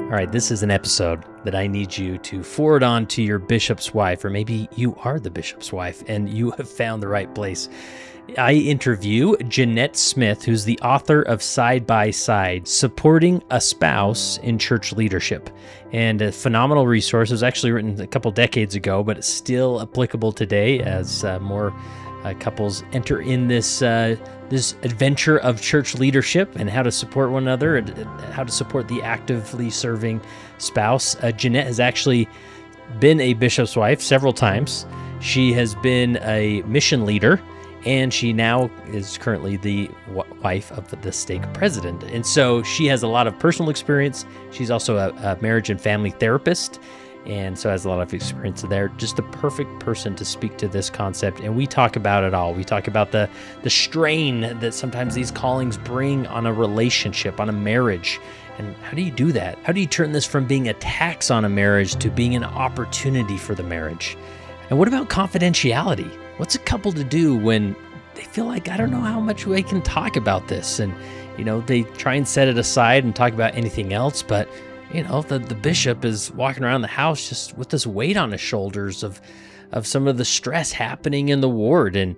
All right, this is an episode that I need you to forward on to your bishop's wife, or maybe you are the bishop's wife and you have found the right place. I interview JeaNette Smith, who's the author of Side by Side, Supporting a Spouse in Church Leadership. And a phenomenal resource. It was actually written a couple decades ago, but it's still applicable today as more couples enter in this adventure of church leadership and how to support one another and how to support the actively serving spouse. JeaNette has actually been a bishop's wife several times. She has been a mission leader, and she now is currently the wife of the stake president. And so she has a lot of personal experience. She's also a marriage and family therapist, and so has a lot of experience there. Just the perfect person to speak to this concept. And we talk about it all. We talk about the strain that sometimes these callings bring on a relationship, on a marriage. And how do you do that? How do you turn this from being a tax on a marriage to being an opportunity for the marriage? And what about confidentiality? What's a couple to do when they feel like, I don't know how much we can talk about this? And, they try and set it aside and talk about anything else, but the bishop is walking around the house just with this weight on his shoulders of some of the stress happening in the ward, and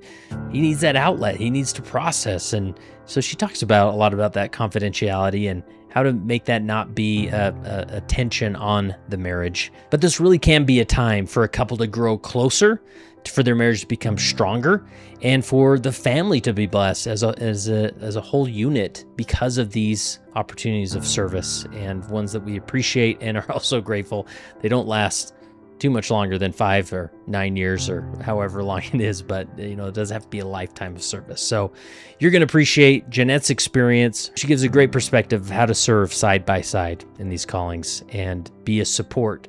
he needs that outlet. He needs to process. And so she talks about a lot about that confidentiality and how to make that not be a tension on the marriage. But this really can be a time for a couple to grow closer, for their marriage to become stronger, and for the family to be blessed as a whole unit because of these opportunities of service, and ones that we appreciate and are also grateful. They don't last too much longer than 5 or 9 years or however long it is, but it doesn't have to be a lifetime of service. So you're going to appreciate JeaNette's experience. She gives a great perspective of how to serve side by side in these callings and be a support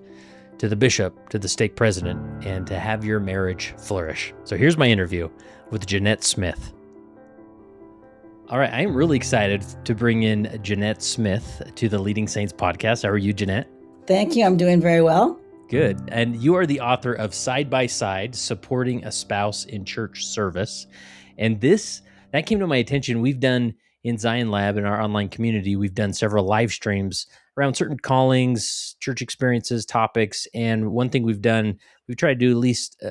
to the bishop, to the stake president, and to have your marriage flourish. So here's my interview with JeaNette Smith. All right, I am really excited to bring in JeaNette Smith to the Leading Saints podcast. How are you, JeaNette? Thank you. I'm doing very well. Good. And you are the author of Side by Side, Supporting a Spouse in Church Service. And that came to my attention. We've done in Zion Lab, in our online community, we've done several live streams around certain callings, church experiences, topics. And one thing we've tried to do at least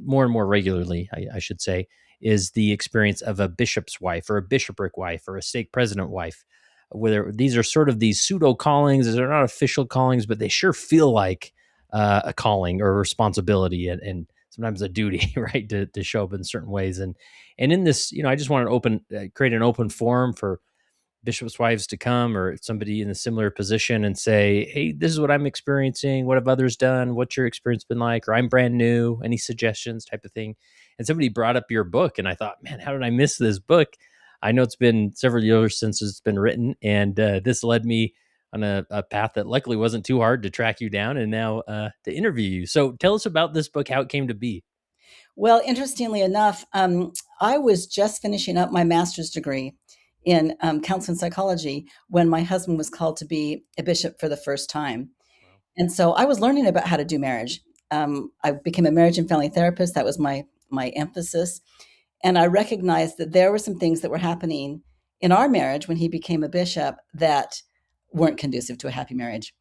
more and more regularly, I should say, is the experience of a bishop's wife or a bishopric wife or a stake president wife. Whether these are sort of these pseudo callings, they're not official callings, but they sure feel like a calling or a responsibility and sometimes a duty, right, to show up in certain ways. And in this, I just want to create an open forum for bishops' wives to come, or somebody in a similar position, and say, hey, this is what I'm experiencing. What have others done? What's your experience been like? Or I'm brand new. Any suggestions, type of thing. And somebody brought up your book, and I thought, man, how did I miss this book? I know it's been several years since it's been written, and this led me on a path that luckily wasn't too hard to track you down and now to interview you. So tell us about this book, how it came to be. Well, interestingly enough, I was just finishing up my master's degree in counseling psychology when my husband was called to be a bishop for the first time. Wow. And so I was learning about how to do marriage. I became a marriage and family therapist. That was my emphasis. And I recognized that there were some things that were happening in our marriage when he became a bishop that weren't conducive to a happy marriage.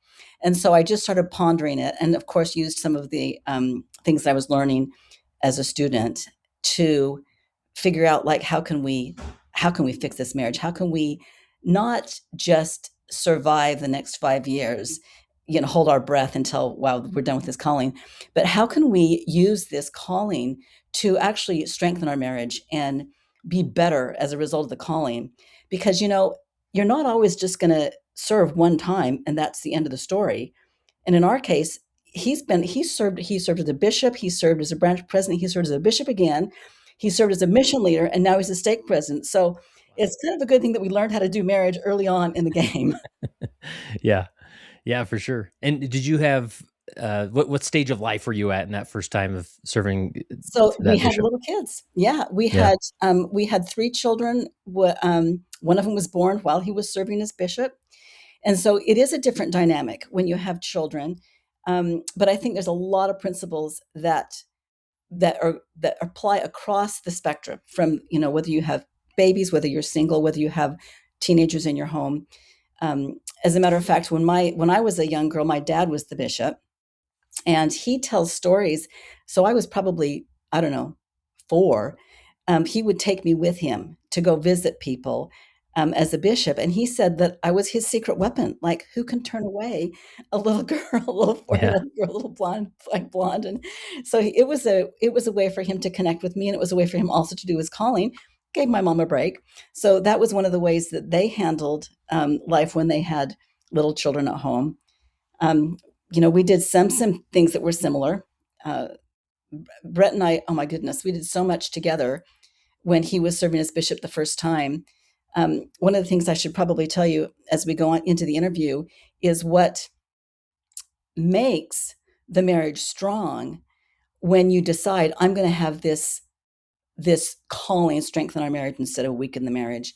And so I just started pondering it, and of course used some of the things I was learning as a student to figure out, like, how can we fix this marriage? How can we not just survive the next 5 years, hold our breath until, wow, we're done with this calling, but how can we use this calling to actually strengthen our marriage and be better as a result of the calling? Because, you're not always just going to serve one time and that's the end of the story. And in our case, he served as a bishop, he served as a branch president, he served as a bishop again, he served as a mission leader, and now he's a stake president. So it's kind of a good thing that we learned how to do marriage early on in the game. Yeah, for sure. And did you have what stage of life were you at in that first time of serving? So we had little kids. Yeah, we had 3 children. One of them was born while he was serving as bishop. And so it is a different dynamic when you have children. But I think there's a lot of principles that apply across the spectrum, from, whether you have babies, whether you're single, whether you have teenagers in your home. As a matter of fact, when I was a young girl, my dad was the bishop, and he tells stories. So I was probably, I don't know, 4. He would take me with him to go visit people as a bishop. And he said that I was his secret weapon. Like, who can turn away a little girl, a little 4-year-old Yeah. girl, a little blonde, like blonde. And so it was a way for him to connect with me. And it was a way for him also to do his calling. Gave my mom a break. So that was one of the ways that they handled life when they had little children at home. Um, we did some things that were similar. Uh, Bret and I, oh my goodness, we did so much together when he was serving as bishop the first time. One of the things I should probably tell you as we go on into the interview is what makes the marriage strong when you decide, I'm going to have this calling strengthen our marriage instead of weaken the marriage.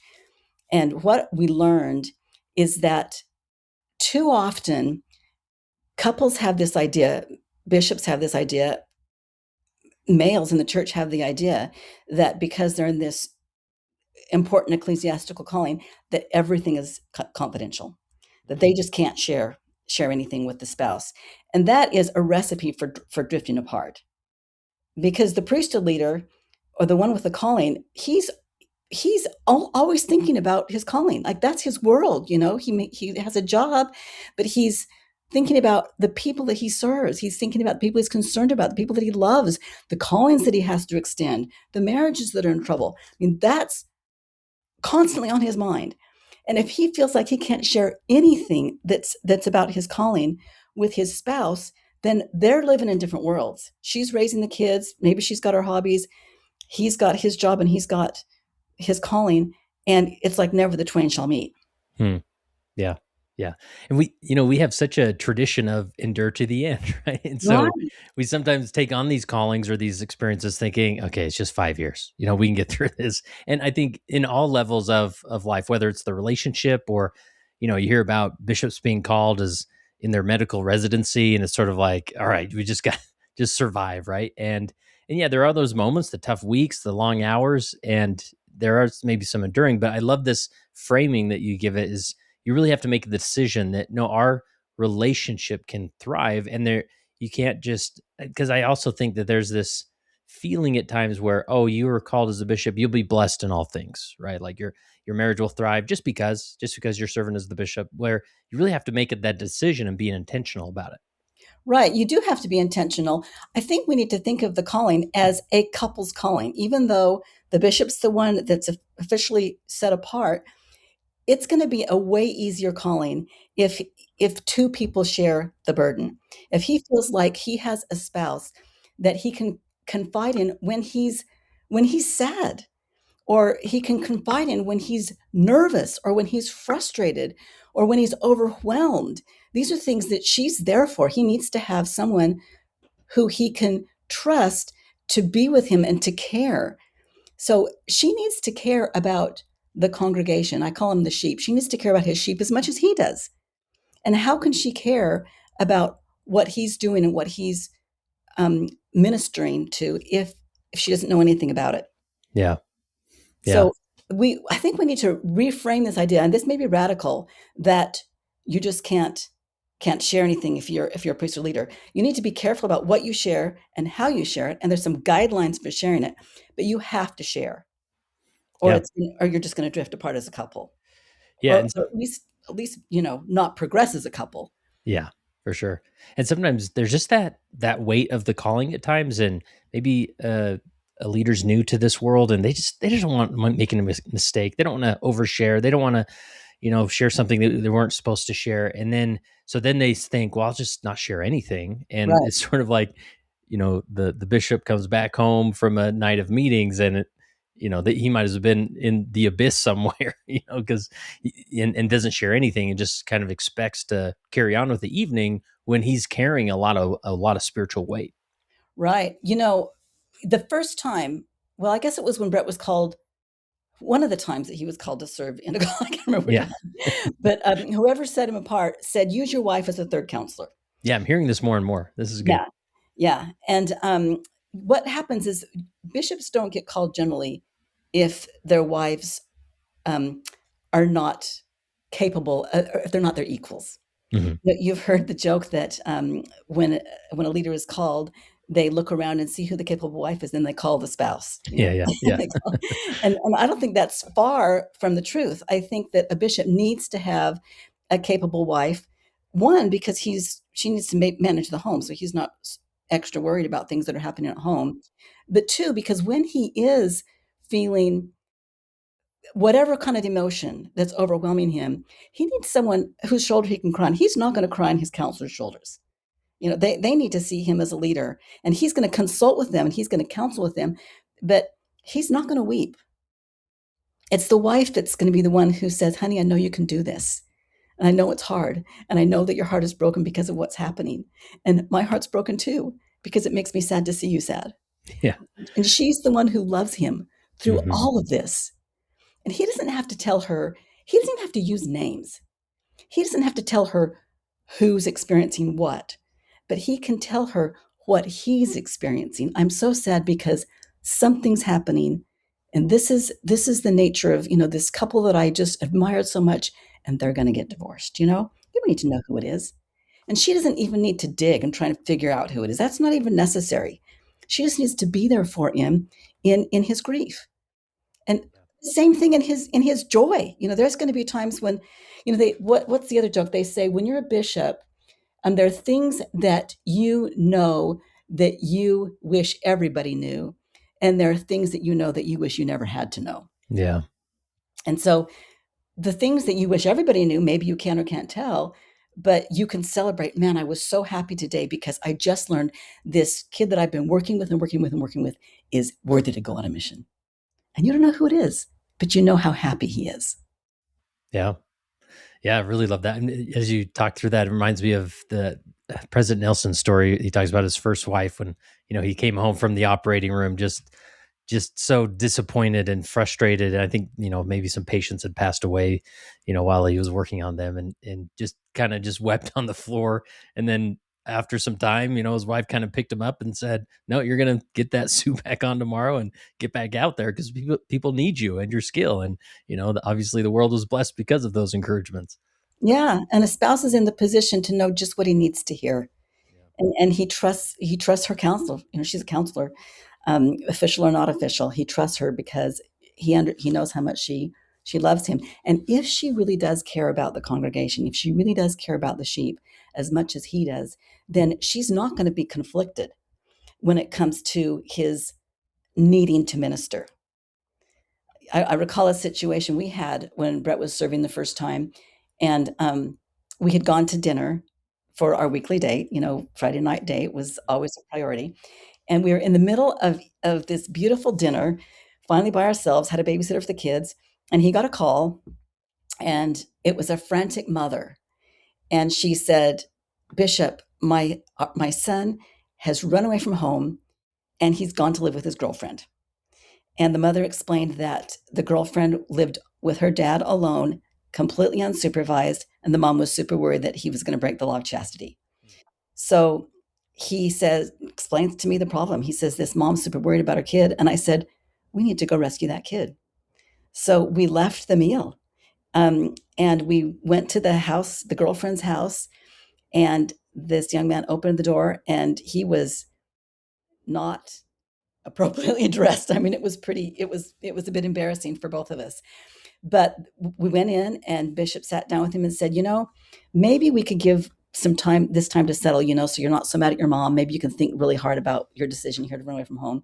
And what we learned is that too often couples have this idea, bishops have this idea, males in the church have the idea that because they're in this important ecclesiastical calling, that everything is confidential, that they just can't share anything with the spouse. And that is a recipe for drifting apart. Because the priesthood leader or the one with the calling, he's always thinking about his calling. Like, that's his world, he has a job, but he's thinking about the people that he serves. He's thinking about the people he's concerned about, the people that he loves, the callings that he has to extend, the marriages that are in trouble. I mean, that's constantly on his mind. And if he feels like he can't share anything that's about his calling with his spouse, then they're living in different worlds. She's raising the kids, maybe she's got her hobbies, he's got his job, and he's got his calling, and it's like never the twain shall meet. Hmm. Yeah. Yeah. And we have such a tradition of endure to the end, right? And so Right. we sometimes take on these callings or these experiences thinking, okay, it's just 5 years. We can get through this. And I think in all levels of life, whether it's the relationship or, you hear about bishops being called as in their medical residency, and it's sort of like, all right, we just got just survive, right? And yeah, there are those moments, the tough weeks, the long hours, and there are maybe some enduring, but I love this framing that you give it is you really have to make the decision that no, our relationship can thrive, and there you can't just because I also think that there's this feeling at times where, oh, you were called as a bishop, you'll be blessed in all things, right? Like your marriage will thrive just because you're serving as the bishop, where you really have to make it that decision and being intentional about it. Right. You do have to be intentional. I think we need to think of the calling as a couple's calling. Even though the bishop's the one that's officially set apart, it's going to be a way easier calling if two people share the burden. If he feels like he has a spouse that he can confide in when he's sad, or he can confide in when he's nervous, or when he's frustrated, or when he's overwhelmed. These are things that she's there for. He needs to have someone who he can trust to be with him and to care. So she needs to care about the congregation. I call them the sheep. She needs to care about his sheep as much as he does. And how can she care about what he's doing and what he's ministering to if she doesn't know anything about it? Yeah. Yeah. So I think we need to reframe this idea, and this may be radical, that you just can't share anything if you're a priest or leader. You need to be careful about what you share and how you share it, and there's some guidelines for sharing it, but you have to share, or Yeah. or you're just going to drift apart as a couple, Yeah. or, And or at least not progress as a couple. yeah, for sure. And sometimes there's just that weight of the calling at times, and maybe a leader's new to this world, and they just don't want making a mistake. They don't want to overshare. They don't want to share something that they weren't supposed to share, and then they think, well, I'll just not share anything, and Right. it's sort of like the bishop comes back home from a night of meetings, and that he might have been in the abyss somewhere, because and doesn't share anything and just kind of expects to carry on with the evening when he's carrying a lot of spiritual weight. Right. The first time, well, I guess it was when Brett was called, one of the times that he was called to serve in a I can't remember which Yeah. one. But whoever set him apart said, use your wife as a third counselor. Yeah, I'm hearing this more and more. This is good. Yeah. Yeah. And what happens is bishops don't get called generally if their wives um, are not capable, or if they're not their equals. Mhm. You've heard the joke that when a leader is called, they look around and see who the capable wife is, then they call the spouse. Yeah, yeah, yeah. And I don't think that's far from the truth. I think that a bishop needs to have a capable wife. One, because she needs to manage the home, so he's not extra worried about things that are happening at home. But two, because when he is feeling whatever kind of emotion that's overwhelming him, he needs someone whose shoulder he can cry on. He's not going to cry on his counselor's shoulders. They need to see him as a leader, and he's going to consult with them and he's going to counsel with them, but he's not going to weep. It's the wife that's going to be the one who says, honey, I know you can do this. And I know it's hard. And I know that your heart is broken because of what's happening. And my heart's broken too, because it makes me sad to see you sad. Yeah. And she's the one who loves him through Mhm. all of this. And he doesn't have to tell her, he doesn't even have to use names. He doesn't have to tell her who's experiencing what, but he can tell her what he's experiencing. I'm so sad because something's happening. And this is the nature of, this couple that I just admired so much, and they're going to get divorced. You don't need to know who it is. And she doesn't even need to dig and try to figure out who it is. That's not even necessary. She just needs to be there for him in his grief. And same thing in his joy. There's going to be times when, what's the other joke? They say when you're a bishop, there are things that that you wish everybody knew, and there are things that that you wish you never had to know. Yeah. And so the things that you wish everybody knew, maybe you can or can't tell, but you can celebrate, man, I was so happy today because I just learned this kid that I've been working with and working with and working with is worthy to go on a mission. And you don't know who it is, but you know how happy he is. Yeah. Yeah, I really love that. And as you talk through that, it reminds me of the President Nelson story. He talks about his first wife when, he came home from the operating room just so disappointed and frustrated. And I think, maybe some patients had passed away, while he was working on them, and just kind of just wept on the floor. And then after some time, his wife kind of picked him up and said, no, you're going to get that suit back on tomorrow and get back out there because people need you and your skill. And, obviously the world was blessed because of those encouragements. Yeah. And a spouse is in the position to know just what he needs to hear. And he trusts her counsel. She's a counselor, official or not official. He trusts her because he knows how much she loves him. And if she really does care about the congregation, if she really does care about the sheep as much as he does, then she's not going to be conflicted when it comes to his needing to minister. I recall a situation we had when Bret was serving the first time, and we had gone to dinner for our weekly date. Friday night date was always a priority, and we were in the middle of this beautiful dinner, finally by ourselves. Had a babysitter for the kids, and he got a call, and it was a frantic mother, and she said, "Bishop, my son has run away from home, and he's gone to live with his girlfriend." And the mother explained that the girlfriend lived with her dad alone, completely unsupervised, and the mom was super worried that he was going to break the law of chastity. So explains to me the problem. He says, this mom's super worried about her kid. And I said, we need to go rescue that kid. So we left the meal, and we went to the house, the girlfriend's house, and this young man opened the door, and he was not appropriately dressed. I mean, it was a bit embarrassing for both of us. But we went in, and Bishop sat down with him and said, maybe we could give this time to settle, so you're not so mad at your mom. Maybe you can think really hard about your decision here to run away from home.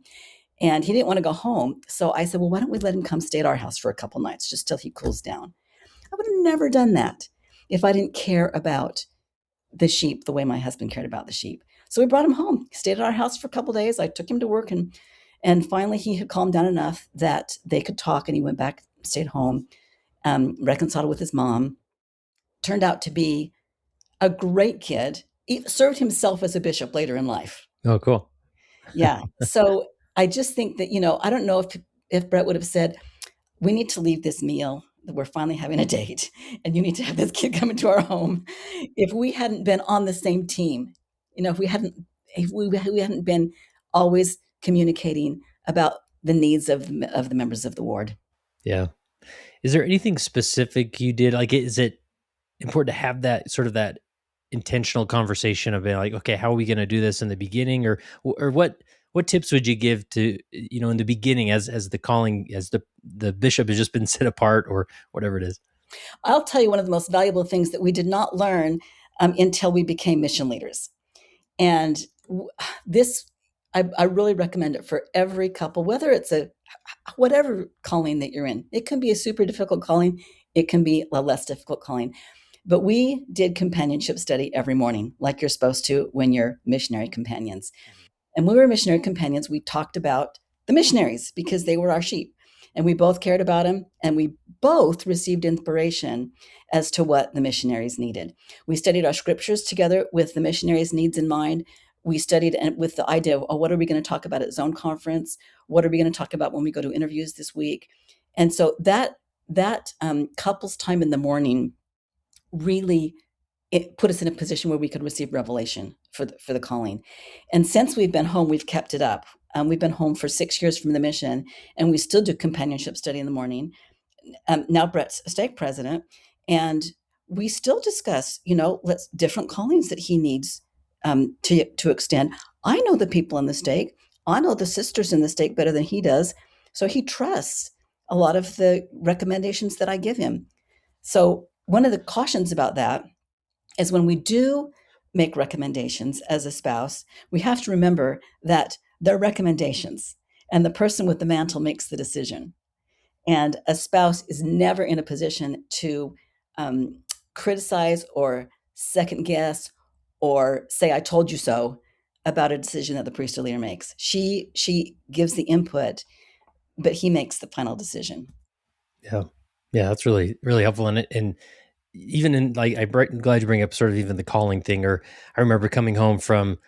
And he didn't want to go home. So I said, well, why don't we let him come stay at our house for a couple nights just till he cools down? I would have never done that if I didn't care about the sheep the way my husband cared about the sheep. So we brought him home. He stayed at our house for a couple days. I took him to work, and finally he had calmed down enough that they could talk, and he went back, stayed home, reconciled with his mom. Turned out to be a great kid. He served himself as a bishop later in life. Oh, cool. Yeah. So I just think that, I don't know if Bret would have said, we need to leave this meal. We're finally having a date, and you need to have this kid come into our home. If we hadn't been on the same team, if we hadn't been always communicating about the needs of the members of the ward. Yeah. Is there anything specific you did? Like, is it important to have that sort of that intentional conversation of being like, okay, how are we going to do this in the beginning, or what tips would you give to, in the beginning, as the calling, as the bishop has just been set apart, or whatever it is? I'll tell you one of the most valuable things that we did not learn until we became mission leaders. And this, I really recommend it for every couple, whether it's whatever calling that you're in. It can be a super difficult calling. It can be a less difficult calling. But we did companionship study every morning, like you're supposed to when you're missionary companions. And when we were missionary companions, we talked about the missionaries because they were our sheep. And we both cared about them. And we both received inspiration as to what the missionaries needed. We studied our scriptures together with the missionaries' needs in mind. We studied with the idea of, oh, what are we going to talk about at Zone Conference? What are we going to talk about when we go to interviews this week? And so that couples time in the morning really, it put us in a position where we could receive revelation for the calling. And since we've been home, we've kept it up. We've been home for 6 years from the mission, and we still do companionship study in the morning. Now Brett's a stake president, and we still discuss, let's different callings that he needs to extend. I know the people in the stake. I know the sisters in the stake better than he does. So he trusts a lot of the recommendations that I give him. So one of the cautions about that is when we do make recommendations as a spouse, we have to remember that they're recommendations and the person with the mantle makes the decision. And a spouse is never in a position to criticize or second guess or say, I told you so about a decision that the priest or leader makes. She gives the input, but he makes the final decision. Yeah. Yeah. That's really, really helpful. And even in, like, I'm glad you bring up sort of even the calling thing, or I remember coming home from,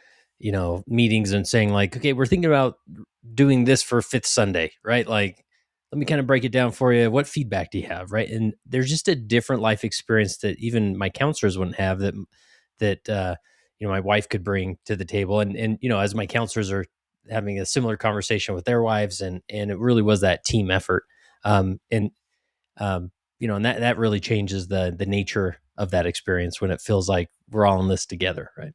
meetings and saying like, okay, we're thinking about doing this for Fifth Sunday, right? Like, let me kind of break it down for you. What feedback do you have? Right. And there's just a different life experience that even my counselors wouldn't have, that my wife could bring to the table. And, as my counselors are having a similar conversation with their wives, and it really was that team effort. And and that really changes the nature of that experience when it feels like we're all in this together, right?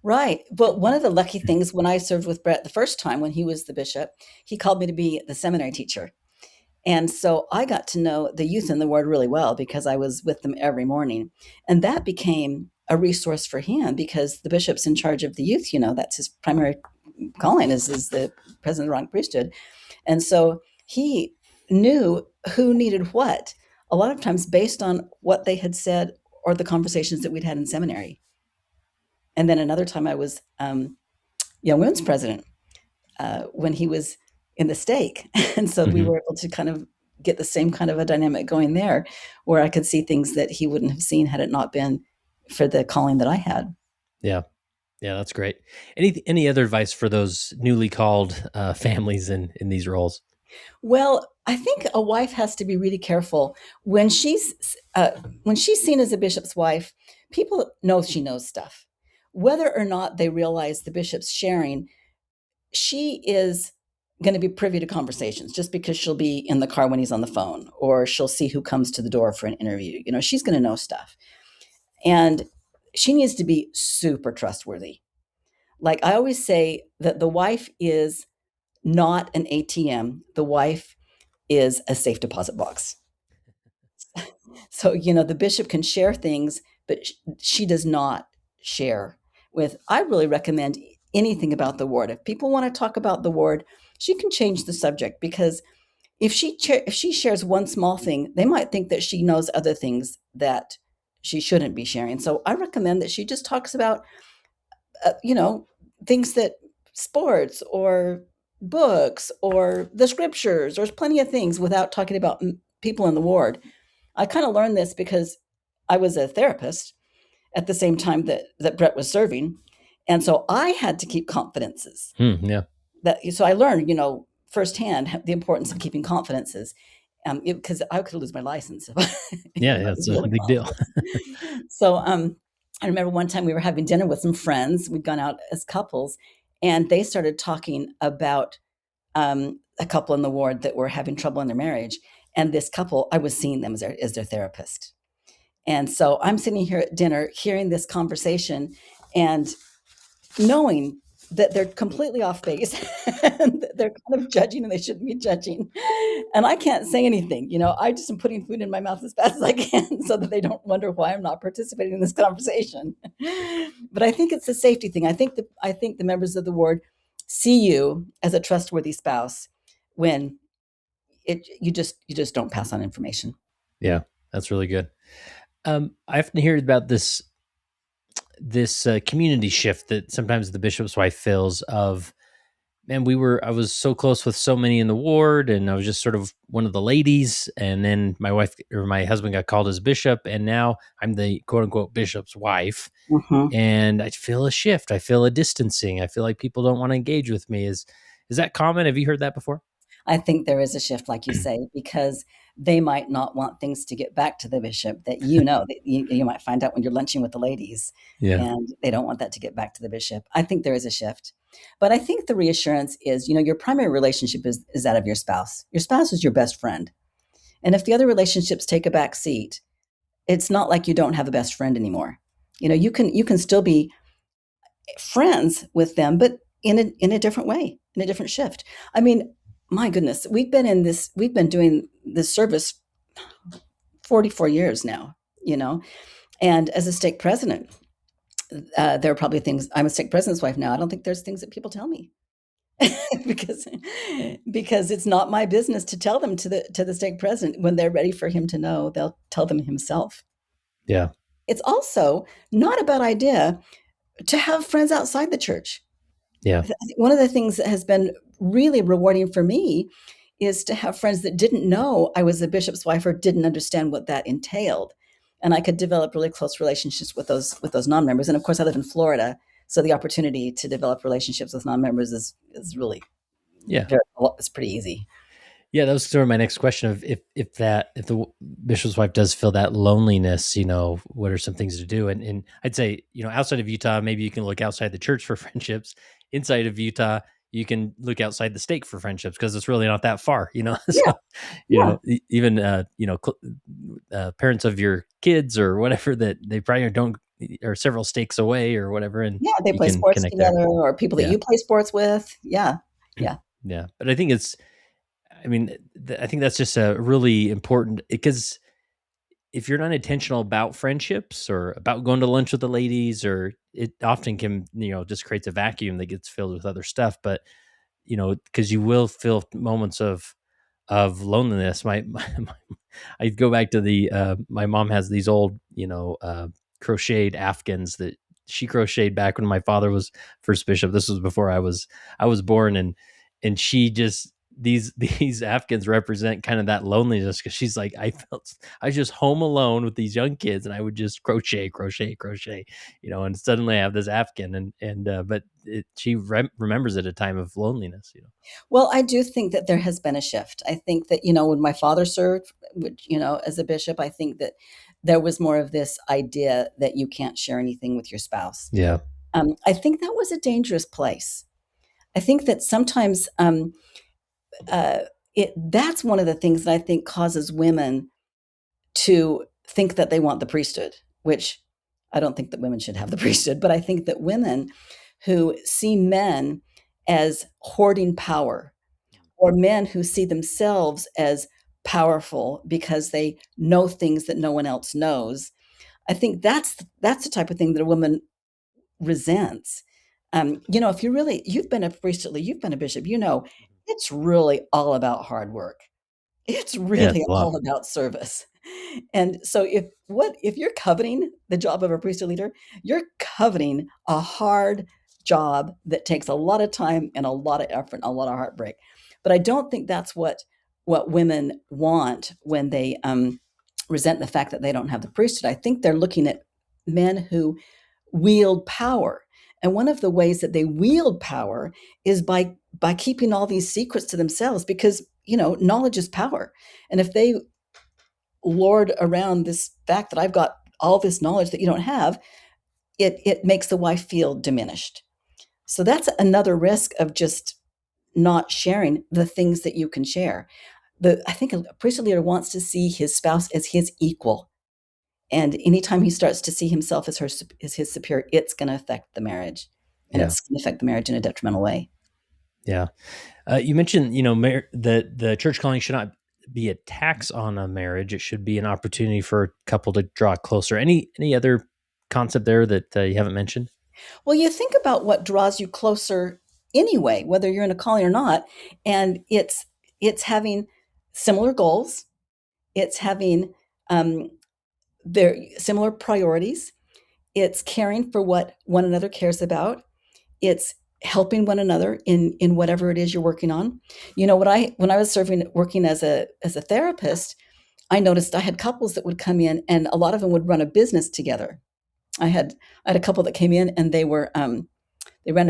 Right. But one of the lucky things when I served with Brett the first time when he was the bishop, he called me to be the seminary teacher. And so I got to know the youth in the ward really well because I was with them every morning. And that became a resource for him because the bishop's in charge of the youth, that's his primary calling is the president of the rank priesthood. And so he knew who needed what, a lot of times based on what they had said or the conversations that we'd had in seminary. And then another time I was young women's president when he was in the stake. And so we were able to kind of get the same kind of a dynamic going there where I could see things that he wouldn't have seen had it not been for the calling that I had. Yeah. Yeah, that's great. Any other advice for those newly called families in these roles? Well, I think a wife has to be really careful when she's seen as a bishop's wife. People know she knows stuff, whether or not they realize the bishop's sharing. She is going to be privy to conversations just because she'll be in the car when he's on the phone, or she'll see who comes to the door for an interview. She's going to know stuff, and she needs to be super trustworthy. Like I always say that the wife is not an ATM. The wife is a safe deposit box. So, the bishop can share things, but she does not share with. I really recommend anything about the ward. If people want to talk about the ward, she can change the subject because if she shares one small thing, they might think that she knows other things that she shouldn't be sharing. So I recommend that she just talks about, things that sports or books or the scriptures. There's plenty of things without talking about people in the ward. I kind of learned this because I was a therapist at the same time that Brett was serving. And so I had to keep confidences. Yeah. So I learned, firsthand the importance of keeping confidences because I could lose my license. Yeah, it's a big deal. So I remember one time we were having dinner with some friends. We'd gone out as couples, and they started talking about a couple in the ward that were having trouble in their marriage. And this couple, I was seeing them as their therapist. And so I'm sitting here at dinner hearing this conversation and knowing that they're completely off base and that they're kind of judging and they shouldn't be judging. And I can't say anything. I just am putting food in my mouth as fast as I can so that they don't wonder why I'm not participating in this conversation. But I think it's a safety thing. I think the members of the ward see you as a trustworthy spouse when you just don't pass on information. Yeah, that's really good. I often hear about this community shift that sometimes the bishop's wife feels of, man, I was so close with so many in the ward, and I was just sort of one of the ladies, and then my husband got called as bishop, and now I'm the quote unquote bishop's wife. Mhm. And I feel a shift. I feel a distancing. I feel like people don't want to engage with me. Is that common? Have you heard that before? I think there is a shift, like you say, because they might not want things to get back to the bishop that that you might find out when you're lunching with the ladies, Yeah. and they don't want that to get back to the bishop. I think there is a shift. But I think the reassurance is, your primary relationship is that of your spouse. Your spouse is your best friend. And if the other relationships take a back seat, it's not like you don't have a best friend anymore. You can still be friends with them, but in a different way, in a different shift. I mean, my goodness, we've been doing this service 44 years now, and as a stake president, there are probably things. I'm a stake president's wife now. I don't think there's things that people tell me because because it's not my business to tell them to the stake president. When they're ready for him to know, they'll tell them himself. Yeah. It's also not a bad idea to have friends outside the church. Yeah. I think one of the things that has been really rewarding for me is to have friends that didn't know I was a bishop's wife or didn't understand what that entailed. And I could develop really close relationships with those non-members. And of course, I live in Florida, so the opportunity to develop relationships with non-members is really Yeah. it's pretty easy. Yeah, that was sort of my next question of if the bishop's wife does feel that loneliness, what are some things to do? And I'd say, outside of Utah, maybe you can look outside the church for friendships. Inside of Utah, you can look outside the stake for friendships because it's really not that far, Yeah, So, yeah, even parents of your kids or whatever that they probably don't are several stakes away or whatever, and yeah. They you play can sports connect there. together, or people that Yeah, you play sports with. Yeah, yeah, yeah. But I mean, I think that's just a really important because if you're not intentional about friendships or about going to lunch with the ladies, or it often can, just creates a vacuum that gets filled with other stuff. But because you will feel moments of loneliness. I go back to my mom has these old, crocheted Afghans that she crocheted back when my father was first bishop. This was before I was born, and she just these Afghans represent kind of that loneliness because she's like, I was just home alone with these young kids and I would just crochet, and suddenly I have this Afghan but she remembers at a time of loneliness. Well, I do think that there has been a shift. I think that, when my father served, as a bishop, I think that there was more of this idea that you can't share anything with your spouse. Yeah. I think that was a dangerous place. I think that sometimes uh, that's one of the things that I think causes women to think that they want the priesthood, which I don't think that women should have the priesthood, but I think that women who see men as hoarding power, or men who see themselves as powerful because they know things that no one else knows. I think that's the type of thing that a woman resents. If you've been a priestly, you've been a bishop, it's really all about hard work. It's Yeah, it's really a lot. all about service. And so if you're coveting the job of a priesthood leader, you're coveting a hard job that takes a lot of time and a lot of effort and a lot of heartbreak. But I don't think that's what women want when they resent the fact that they don't have the priesthood. I think they're looking at men who wield power. And one of the ways that they wield power is by keeping all these secrets to themselves because, knowledge is power. And if they lord around this fact that I've got all this knowledge that you don't have, it makes the wife feel diminished. So that's another risk of just not sharing the things that you can share. I think a priesthood leader wants to see his spouse as his equal. And anytime he starts to see himself as his superior, it's going to affect the marriage, and Yeah. it's going to affect the marriage in a detrimental way. Yeah. You mentioned, that the church calling should not be a tax on a marriage. It should be an opportunity for a couple to draw closer. Any other concept there that you haven't mentioned? Well, you think about what draws you closer anyway, whether you're in a calling or not, and it's having similar goals, it's having um, their similar priorities, it's caring for what one another cares about, it's helping one another in whatever it is you're working on. You know, when I was working as a therapist, I noticed I had couples that would come in, and a lot of them would run a business together. I had I had a couple that came in, and they ran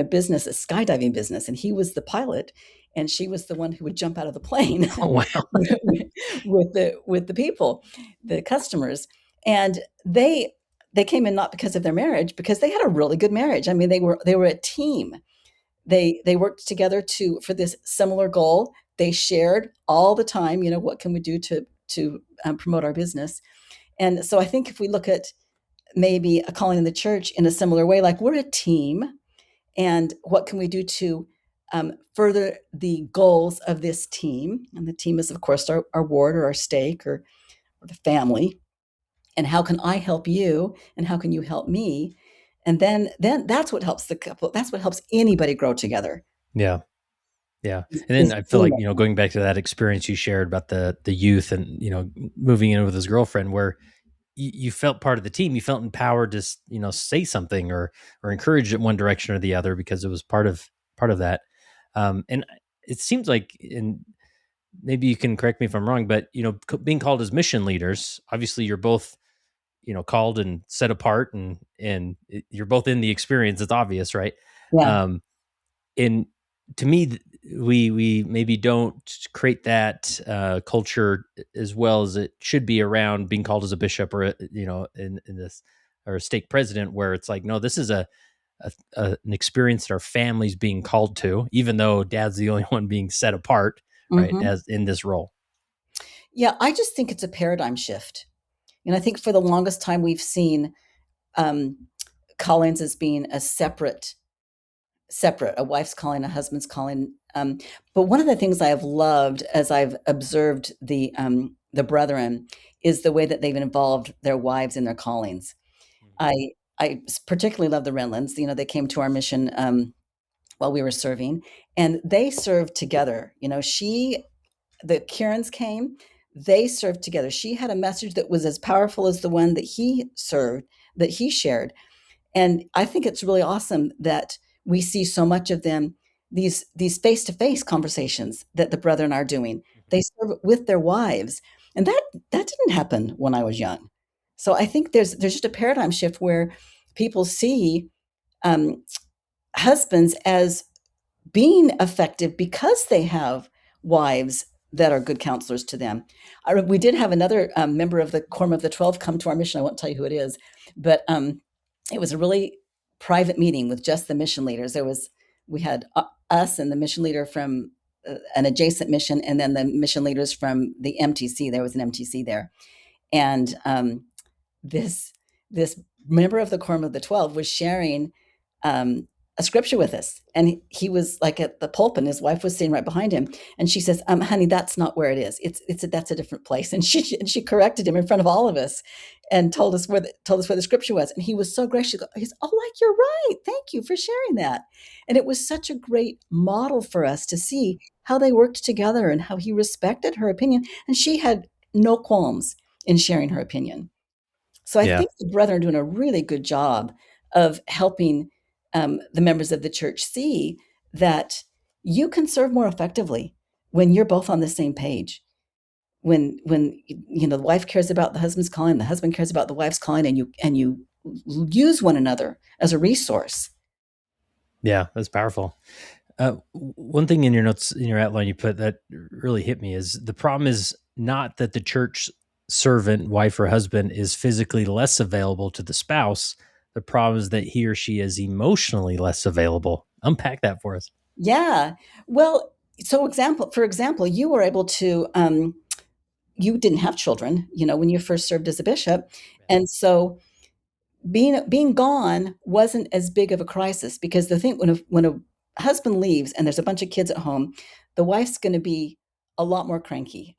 a business, a skydiving business, and he was the pilot, and she was the one who would jump out of the plane Oh, wow. with the people, the customers, and they came in not because of their marriage, because they had a really good marriage. I mean, they were a team. They worked together for this similar goal. They shared all the time. You know, what can we do to promote our business? And so I think if we look at maybe a calling in the church in a similar way, like we're a team, and what can we do to further the goals of this team? And the team is, of course, our ward or our stake or the family. And how can I help you? And how can you help me? And then that's what helps the couple. That's what helps anybody grow together. Yeah. Yeah. And then Is I feel doing like, that. going back to that experience you shared about the youth and, moving in with his girlfriend, where you felt part of the team. You felt empowered to, say something or encourage it one direction or the other because it was part of that. And it seems like, and maybe you can correct me if I'm wrong, but, being called as mission leaders, obviously you're both, called and set apart, and you're both in the experience. It's obvious, right? Yeah. Um, and to me, we maybe don't create that culture as well as it should be around being called as a bishop or in this, or a stake president, where it's like, no, this is an experience that our family's being called to, even though dad's the only one being set apart, right, Hmm. as in this role. Yeah. I just think it's a paradigm shift. And I think for the longest time we've seen um, callings as being separate, a wife's calling, a husband's calling. But one of the things I have loved as I've observed the brethren is the way that they've involved their wives in their callings. I I particularly love the Renlands. You know, they came to our mission while we were serving, and they served together. You know, the Kierans came, they served together. She had a message that was as powerful as the one that he shared, and I think it's really awesome that we see so much of them, these face-to-face conversations that the brethren are doing. They serve with their wives, and that didn't happen when I was young. So I think there's just a paradigm shift where people see um, husbands as being effective because they have wives that are good counselors to them. We did have another member of the Quorum of the 12 come to our mission. I won't tell you who it is, but it was a really private meeting with just the mission leaders. We had us and the mission leader from an adjacent mission, and then the mission leaders from the MTC. There was an MTC there, and this this member of the Quorum of the 12 was sharing um, a scripture with us, and he was like at the pulpit, and his wife was sitting right behind him, and she says, "Honey, that's not where it is. That's a different place." And she corrected him in front of all of us, and told us where the scripture was. And he was so gracious. He's, "Oh, like you're right. Thank you for sharing that." And it was such a great model for us to see how they worked together and how he respected her opinion, and she had no qualms in sharing her opinion. So I Yeah. think the brethren are doing a really good job of helping the members of the church see that you can serve more effectively when you're both on the same page. When you know the wife cares about the husband's calling, the husband cares about the wife's calling, and you use one another as a resource. Yeah, that's powerful. One thing in your notes, in your outline, you put that really hit me is the problem is not that the church servant, wife or husband, is physically less available to the spouse. The problem is that he or she is emotionally less available. Unpack that for us. Yeah. Well, for example, you were able to you didn't have children, when you first served as a bishop. And so being gone wasn't as big of a crisis, because the thing, when a husband leaves and there's a bunch of kids at home, the wife's going to be a lot more cranky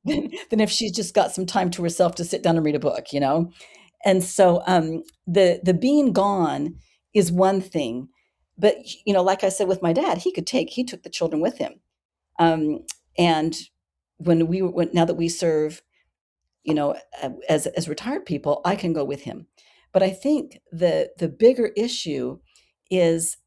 than if she's just got some time to herself to sit down and read a book. And so the being gone is one thing, but like I said with my dad, he took the children with him, and now that we serve, as retired people, I can go with him. But I think the bigger issue is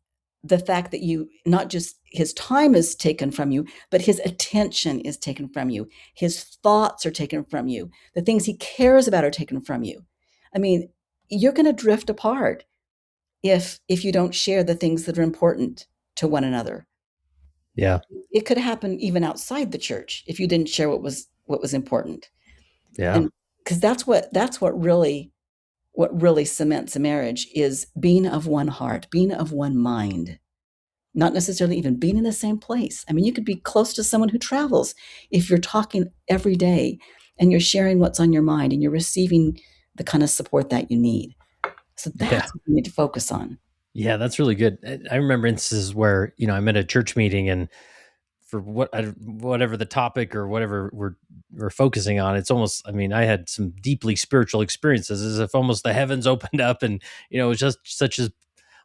the fact that not just his time is taken from you, but his attention is taken from you. His thoughts are taken from you. The things he cares about are taken from you. I mean, you're going to drift apart if you don't share the things that are important to one another. Yeah. It could happen even outside the church if you didn't share what was important. Yeah. And because that's what really cements a marriage, is being of one heart, being of one mind, not necessarily even being in the same place. I mean, you could be close to someone who travels if you're talking every day and you're sharing what's on your mind and you're receiving the kind of support that you need. So that's what we need to focus on. Yeah, that's really good. I remember instances where, I'm at a church meeting, and for whatever the topic or whatever we're focusing on, it's almost, I had some deeply spiritual experiences, as if almost the heavens opened up, and it was just such a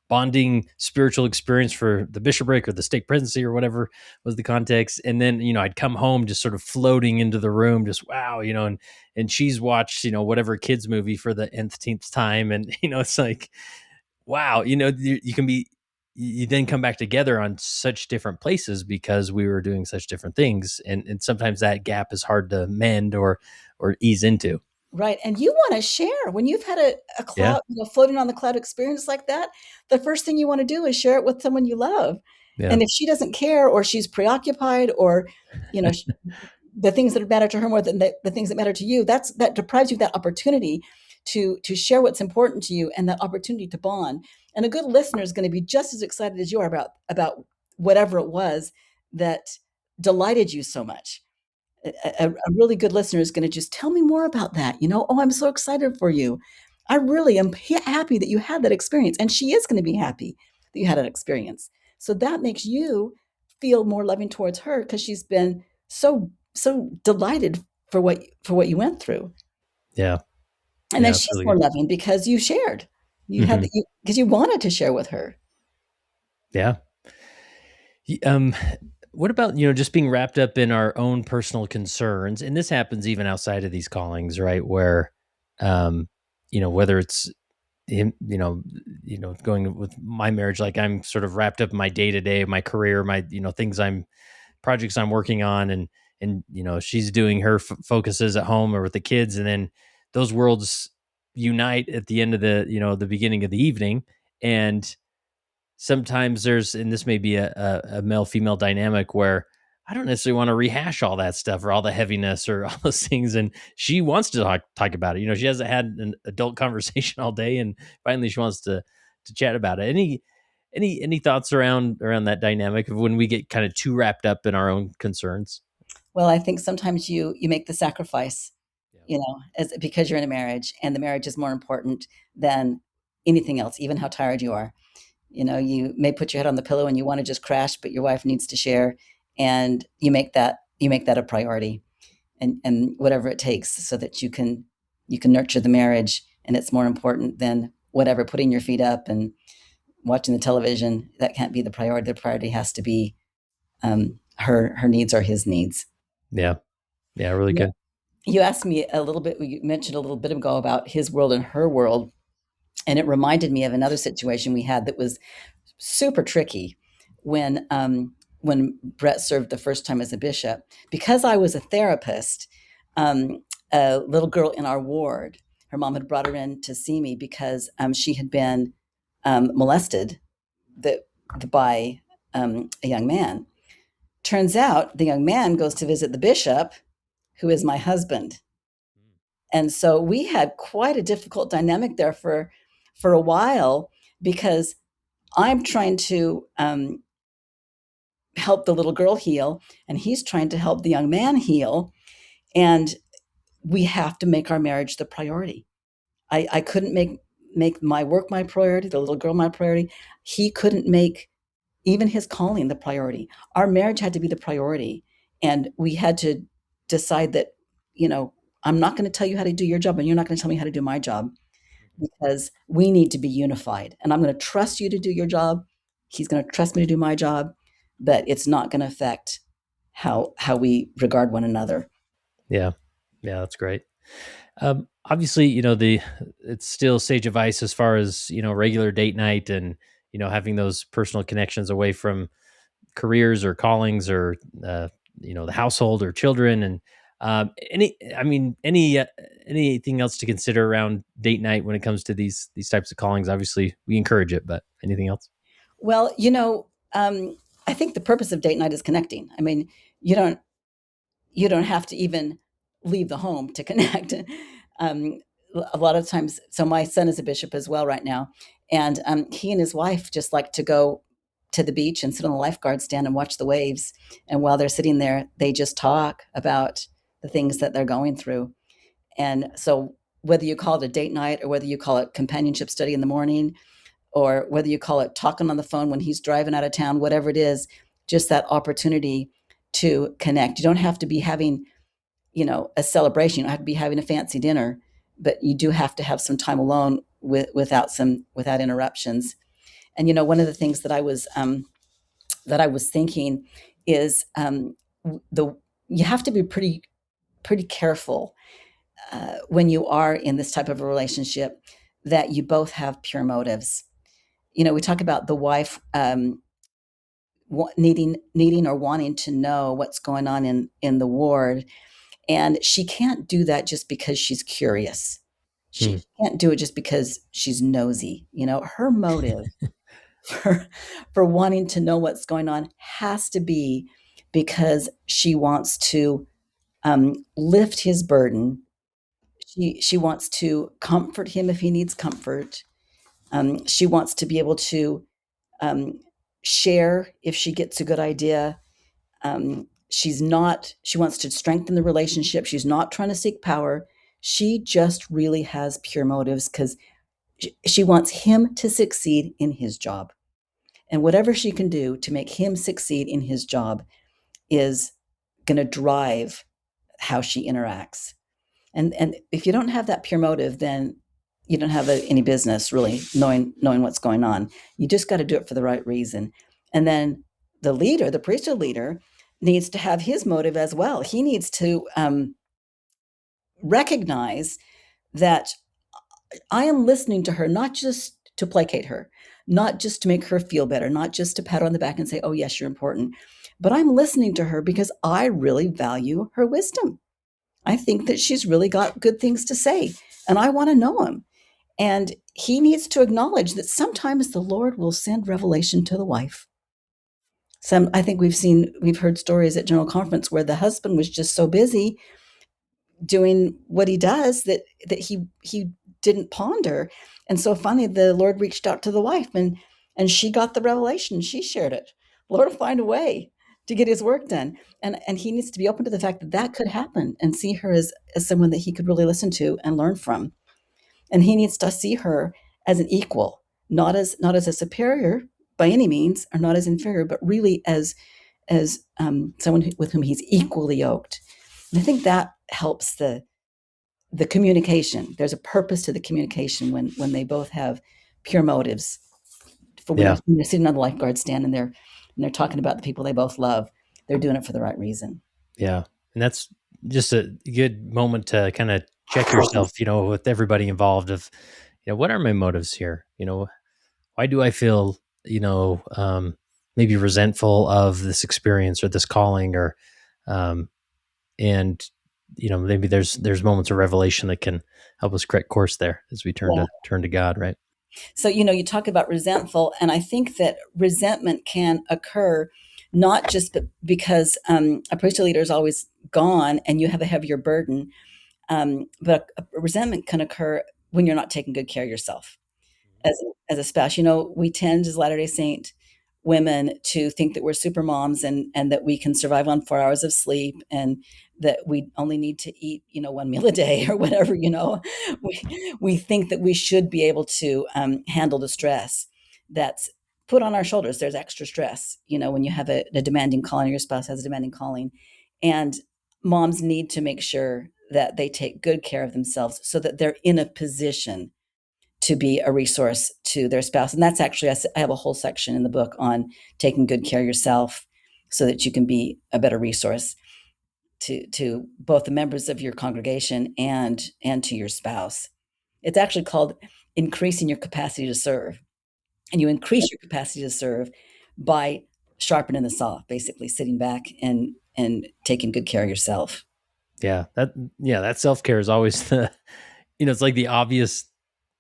bonding spiritual experience for the bishopric or the stake presidency or whatever was the context. And then I'd come home just sort of floating into the room, just wow, and she's watched whatever kids movie for the nth time, and it's like, wow, you can be, you then come back together on such different places because we were doing such different things. And sometimes that gap is hard to mend or ease into. Right. And you want to share when you've had a cloud, floating on the cloud experience like that. The first thing you want to do is share it with someone you love. Yeah. And if she doesn't care, or she's preoccupied, or, the things that matter to her more than the things that matter to you, that deprives you of that opportunity to share what's important to you, and that opportunity to bond. And a good listener is going to be just as excited as you are about whatever it was that delighted you so much. A really good listener is going to just tell me more about that. Oh, I'm so excited for you. I really am happy that you had that experience. And she is going to be happy that you had that experience. So that makes you feel more loving towards her, because she's been so delighted for what you went through. Yeah. And then she's really more loving because you shared. You had because you wanted to share with her. Yeah. What about, just being wrapped up in our own personal concerns? And this happens even outside of these callings, right? Where, whether it's him, going with my marriage, like I'm sort of wrapped up in my day to day, my career, my, projects I'm working on, and, she's doing her focuses at home or with the kids. And then those worlds unite at the end of the beginning of the evening. And sometimes and this may be a male female dynamic where I don't necessarily want to rehash all that stuff or all the heaviness or all those things. And she wants to talk about it. She hasn't had an adult conversation all day, and finally she wants to chat about it. Any thoughts around that dynamic of when we get kind of too wrapped up in our own concerns? Well, I think sometimes you make the sacrifice, because you're in a marriage, and the marriage is more important than anything else, even how tired you are. You may put your head on the pillow and you want to just crash, but your wife needs to share, and you make that a priority, and whatever it takes, so that you can nurture the marriage, and it's more important than whatever, putting your feet up and watching the television. That can't be the priority. The priority has to be her needs are his needs. Yeah. Yeah. Really good. You asked me you mentioned a little bit ago about his world and her world. And it reminded me of another situation we had that was super tricky when Bret served the first time as a bishop. Because I was a therapist, a little girl in our ward, her mom had brought her in to see me because she had been molested by a young man. Turns out the young man goes to visit the bishop, who is my husband. And so we had quite a difficult dynamic there for a while, because I'm trying to help the little girl heal, and he's trying to help the young man heal. And we have to make our marriage the priority. I couldn't make my work my priority, the little girl my priority. He couldn't make even his calling the priority. Our marriage had to be the priority. And we had to decide that, you know, I'm not going to tell you how to do your job, and you're not going to tell me how to do my job, because we need to be unified. And I'm going to trust you to do your job. He's going to trust me to do my job, but it's not going to affect how we regard one another. Yeah. Yeah, that's great. Obviously, it's still sage advice as far as, regular date night and, having those personal connections away from careers or callings or, the household or children. And anything else to consider around date night when it comes to these types of callings? Obviously, we encourage it, but anything else? Well, I think the purpose of date night is connecting. I mean, you don't you don't have to even leave the home to connect. um, a lot of times, so my son is a bishop as well right now, and he and his wife just like to go to the beach and sit on the lifeguard stand and watch the waves. And while they're sitting there, they just talk about the things that they're going through. And so, whether you call it a date night or whether you call it companionship study in the morning, or whether you call it talking on the phone when he's driving out of town, whatever it is, just that opportunity to connect. You don't have to be having, a celebration. You don't have to be having a fancy dinner, but you do have to have some time alone without interruptions. And one of the things that I was thinking is, the you have to be pretty careful when you are in this type of a relationship, that you both have pure motives. We talk about the wife needing or wanting to know what's going on in the ward, and she can't do that just because she's curious. She Hmm. can't do it just because she's nosy. Her motive for wanting to know what's going on has to be because she wants to lift his burden. She wants to comfort him if he needs comfort. She wants to be able to um, share if she gets a good idea. She wants to strengthen the relationship. She's not trying to seek power. She just really has pure motives because she wants him to succeed in his job. And whatever she can do to make him succeed in his job is going to drive how she interacts. And if you don't have that pure motive, then you don't have any business really knowing what's going on. You just got to do it for the right reason. And then the priesthood leader, needs to have his motive as well. He needs to recognize that I am listening to her, not just to placate her, not just to make her feel better, not just to pat her on the back and say, "Oh yes, you're important," but I'm listening to her because I really value her wisdom. I think that she's really got good things to say, and I want to know them. And he needs to acknowledge that sometimes the Lord will send revelation to the wife. I think we've heard stories at General Conference where the husband was just so busy doing what he does that he didn't ponder. And so finally the Lord reached out to the wife, and she got the revelation. She shared it. The Lord will find a way to get his work done. And he needs to be open to the fact that that could happen, and see her as someone that he could really listen to and learn from. And he needs to see her as an equal, not as a superior by any means, or not as inferior, but really as someone with whom he's equally yoked. And I think that helps the communication. There's a purpose to the communication when they both have pure motives. For when Yeah. they're sitting on the lifeguard stand and they're talking about the people they both love, they're doing it for the right reason. Yeah. And that's just a good moment to kind of check yourself, with everybody involved of, what are my motives here? Why do I feel, maybe resentful of this experience or this calling, or, um, and, maybe there's moments of revelation that can help us correct course there as we Yeah. turn to God. Right. So, you talk about resentful, and I think that resentment can occur not just because a priesthood leader is always gone and you have a heavier burden, but a resentment can occur when you're not taking good care of yourself as a spouse. We tend, as Latter-day Saint women to think that we're super moms and that we can survive on 4 hours of sleep and that we only need to eat, one meal a day or whatever, we think that we should be able to handle the stress that's put on our shoulders. There's extra stress, when you have a demanding calling, or your spouse has a demanding calling. And moms need to make sure that they take good care of themselves so that they're in a position to be a resource to their spouse. And that's actually, I have a whole section in the book on taking good care of yourself so that you can be a better resource to both the members of your congregation and to your spouse. It's actually called increasing your capacity to serve. And you increase your capacity to serve by sharpening the saw, basically sitting back and taking good care of yourself. That self-care is always it's like the obvious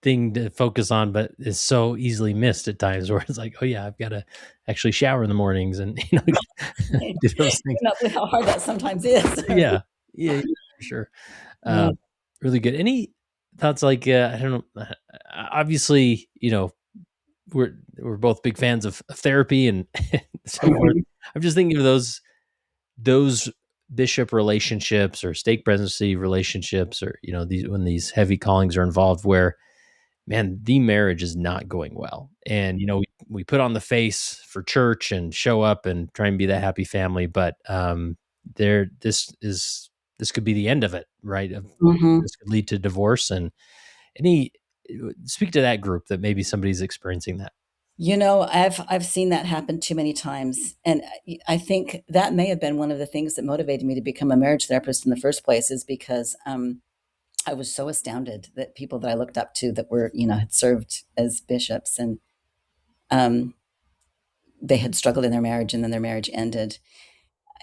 thing to focus on, but is so easily missed at times, where it's like, oh yeah, I've got to actually shower in the mornings and do those things. How hard that sometimes is. Yeah, for sure. Really good. Any thoughts? Like, I don't know. Obviously, we're both big fans of therapy and so forth. I'm just thinking of those bishop relationships or stake presidency relationships, or when these heavy callings are involved, where, man, the marriage is not going well, and we put on the face for church and show up and try and be that happy family, but this could be the end of it, right? This could lead to divorce. And speak to that group that maybe somebody's experiencing that. I've seen that happen too many times. And I think that may have been one of the things that motivated me to become a marriage therapist in the first place, is because I was so astounded that people that I looked up to that were, had served as bishops, and they had struggled in their marriage, and then their marriage ended.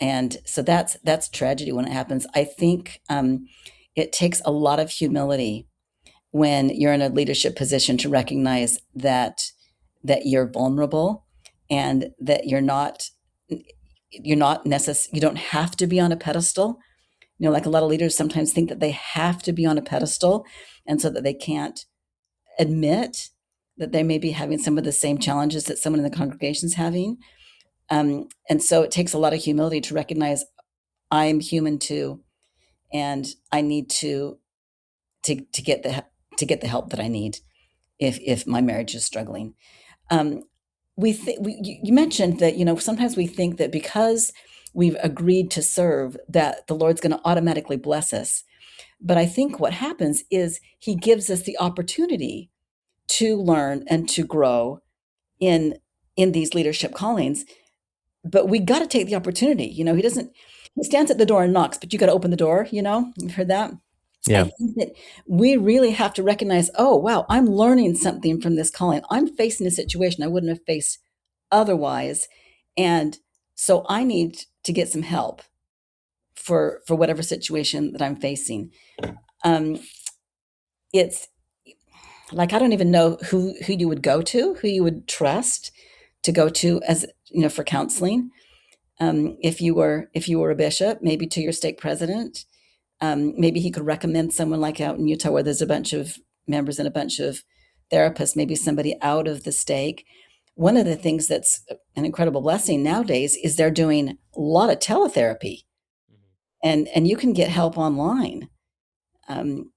And so that's tragedy when it happens. I think it takes a lot of humility when you're in a leadership position to recognize that you're vulnerable, and that you're not necessary. You don't have to be on a pedestal. Like a lot of leaders sometimes think that they have to be on a pedestal, and so that they can't admit that they may be having some of the same challenges that someone in the congregation is having. And so it takes a lot of humility to recognize I'm human too, and I need to get the help that I need if my marriage is struggling. You mentioned that sometimes we think that because we've agreed to serve, that the Lord's going to automatically bless us. But I think what happens is He gives us the opportunity to learn and to grow in these leadership callings. But we got to take the opportunity. He stands at the door and knocks, but you got to open the door. You've heard that. Yeah. I think that we really have to recognize, oh, wow, I'm learning something from this calling. I'm facing a situation I wouldn't have faced otherwise. And so I need to get some help for whatever situation that I'm facing. It's like, I don't even know who you would go to, who you would trust to go to as, for counseling. If you were a bishop, maybe to your stake president. Maybe he could recommend someone like out in Utah, where there's a bunch of members and a bunch of therapists, maybe somebody out of the stake. One of the things that's an incredible blessing nowadays is they're doing a lot of teletherapy, and you can get help online. And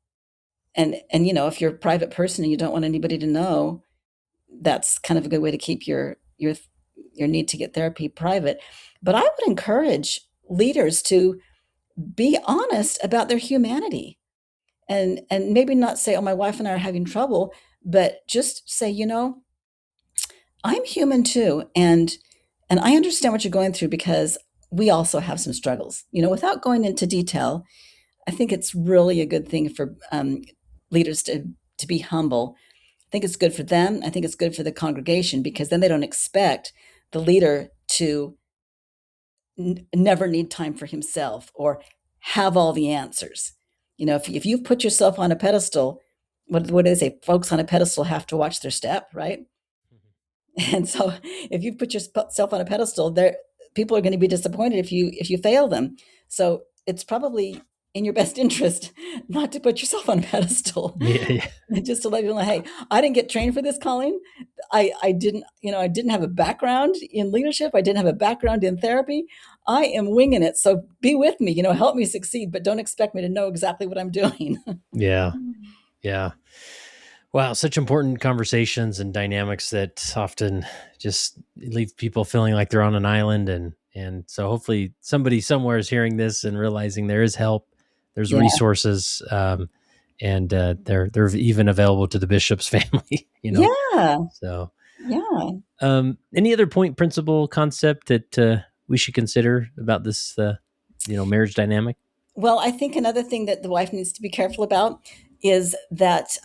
if you're a private person and you don't want anybody to know, that's kind of a good way to keep your need to get therapy private. But I would encourage leaders to be honest about their humanity, and maybe not say, oh, my wife and I are having trouble, but just say, I'm human too. And I understand what you're going through, because we also have some struggles, without going into detail. I think it's really a good thing for leaders to be humble. I think it's good for them. I think it's good for the congregation, because then they don't expect the leader to never need time for himself or have all the answers. If you've put yourself on a pedestal, what do they say? Folks on a pedestal have to watch their step, right? And so if you put yourself on a pedestal, people are going to be disappointed if you fail them. So it's probably in your best interest not to put yourself on a pedestal. Yeah. Just to let people know, hey, I didn't get trained for this calling. I didn't have a background in leadership. I didn't have a background in therapy. I am winging it. So be with me, help me succeed, but don't expect me to know exactly what I'm doing. Yeah. Yeah. Wow. Such important conversations and dynamics that often just leave people feeling like they're on an island. And so hopefully somebody somewhere is hearing this and realizing there is help, there's Yeah. resources, and they're even available to the bishop's family, Yeah. So, Yeah. any other point, principle, concept that we should consider about this, marriage dynamic? Well, I think another thing that the wife needs to be careful about is that